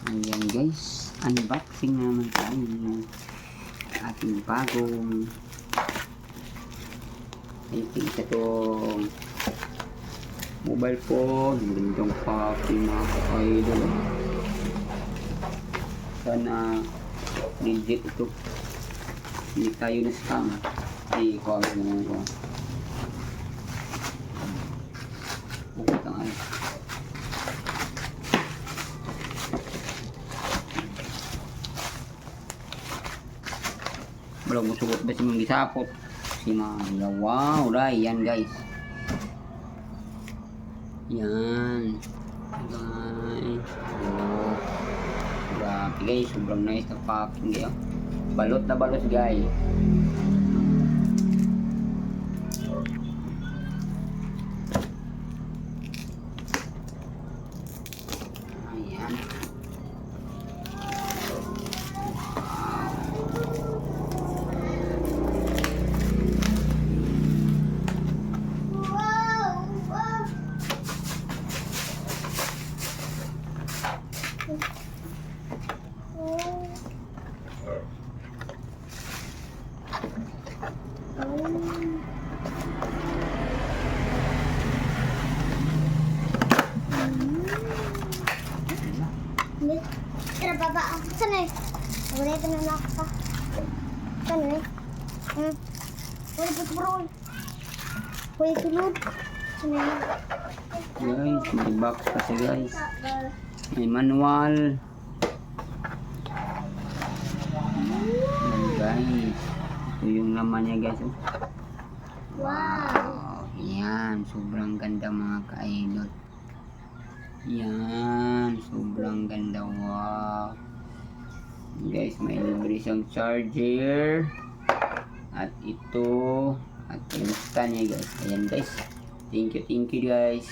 Ayan guys, unboxing naman tayo ng ating bagong ito itong mobile phone. Gandang packing mga ka-idol. Sana legit ito, hindi tayo na scam. Ay, kawag naman ko. Bukit ang ay. Belum sugot ba si Mang Gisapot si Maya. Wow, ray, yan guys. Yan guys. Oh, grabe guys, sobrang nice na packing guys. Balot na balot guys. Ayan. Tara, baba ako. Saan eh? Wala ito na lang ka. Saan eh? Wala ito bro. Wala tulog. Saan eh? Guys, may box kasi guys. May manual. Yan guys. Ito yung laman niya guys. Oh. Wow. Yan, sobrang ganda mga ka-idol. Yan, sobrang ganda. Wow. Guys, may libre siyang charger. At ito. At yung stand niya guys. Ayan guys. Thank you guys.